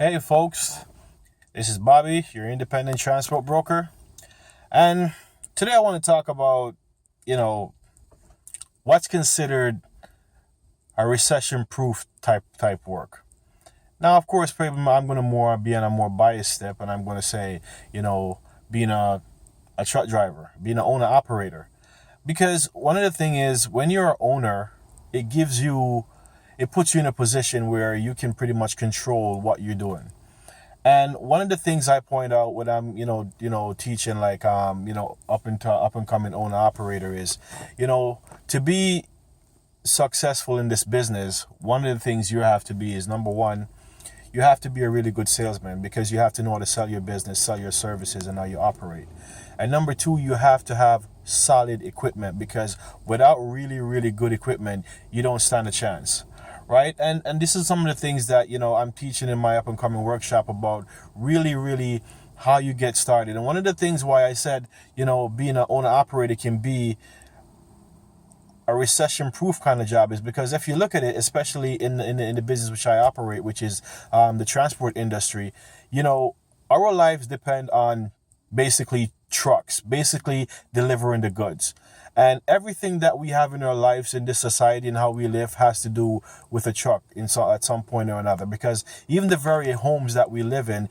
Hey folks, this is Bobby, your independent transport broker. And today I want to talk about, you know, what's considered a recession-proof type work. Now, of course, probably I'm going to more be on a more biased step, and I'm going to say, being a truck driver, being an owner operator. Because one of the thing is, when you're an owner, it puts you in a position where you can pretty much control what you're doing. And one of the things I point out when I'm, teaching like, up and coming owner operator is, to be successful in this business, one of the things you have to be is, number one, you have to be a really good salesman because you have to know how to sell your business, sell your services, and how you operate. And number two, you have to have solid equipment because without really, really good equipment, you don't stand a chance. Right? And this is some of the things that, I'm teaching in my up and coming workshop about really, really how you get started. And one of the things why I said, being an owner operator can be a recession proof kind of job is because if you look at it, especially in the business which I operate, which is the transport industry, our lives depend on basically trucks, basically delivering the goods. And everything that we have in our lives in this society and how we live has to do with a truck at some point or another. Because even the very homes that we live in,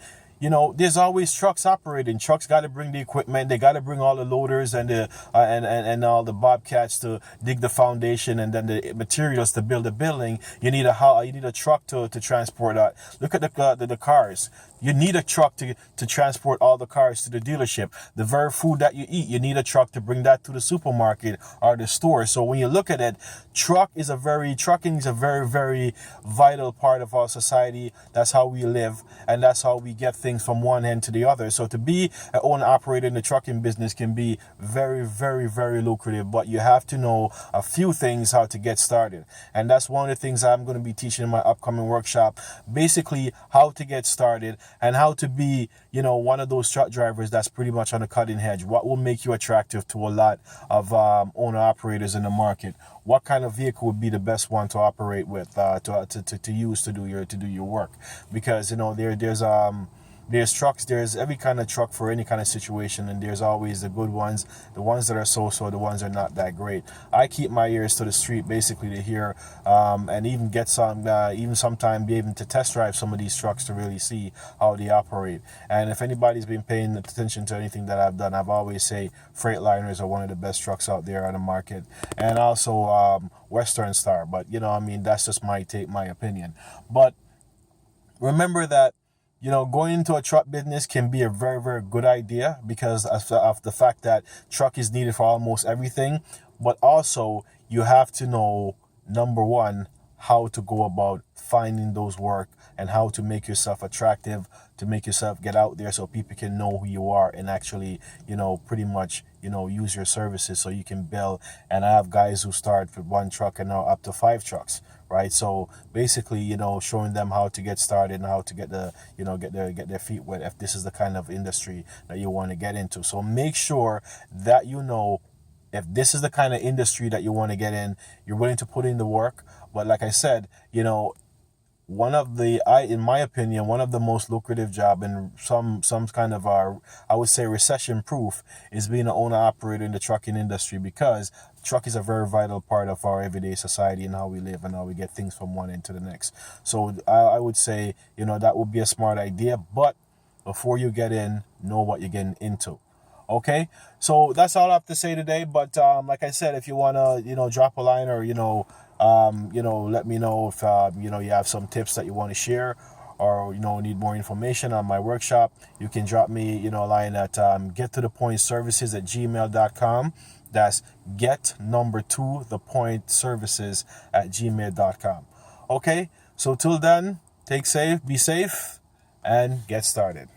there's always trucks operating. Trucks got to bring the equipment. They got to bring all the loaders and the and all the bobcats to dig the foundation and then the materials to build a building. You need a truck to transport that. Look at the cars. You need a truck to transport all the cars to the dealership. The very food that you eat, you need a truck to bring that to the supermarket or the store. So when you look at it, trucking is a very, very vital part of our society. That's how we live, and that's how we get things from one end to the other. So to be an owner operator in the trucking business can be very, very, very lucrative, but you have to know a few things how to get started. And that's one of the things I'm going to be teaching in my upcoming workshop, basically how to get started and how to be, one of those truck drivers that's pretty much on the cutting edge. What will make you attractive to a lot of owner operators in the market? What kind of vehicle would be the best one to operate with, to use to do your work? Because there's trucks, there's every kind of truck for any kind of situation, and there's always the good ones, the ones that are so-so, the ones that are not that great. I keep my ears to the street basically to hear and even get even sometime be able to test drive some of these trucks to really see how they operate. And if anybody's been paying attention to anything that I've done, I've always say Freightliners are one of the best trucks out there on the market, and also Western Star. But that's just my opinion. But remember that going into a truck business can be a very, very good idea because of the fact that truck is needed for almost everything. But also, you have to know, number one, how to go about finding those work and how to make yourself attractive, to make yourself get out there so people can know who you are and actually, pretty much, use your services so you can build. And I have guys who start with one truck and now up to 5 trucks. Right, so basically, showing them how to get started and how to get get their feet wet if this is the kind of industry that you want to get into. So make sure that if this is the kind of industry that you want to get in, you're willing to put in the work. But like I said, in my opinion, one of the most lucrative job and some kind of I would say recession proof is being an owner operator in the trucking industry, because truck is a very vital part of our everyday society and how we live and how we get things from one end to the next. So I would say, that would be a smart idea, but before you get in, know what you're getting into. Okay, so that's all I have to say today. But like I said, if you wanna, drop a line or let me know if you have some tips that you want to share, or need more information on my workshop. You can drop me a line at gettothepointservices@gmail.com. That's get2thepointservices@gmail.com. Okay, so till then, be safe, and get started.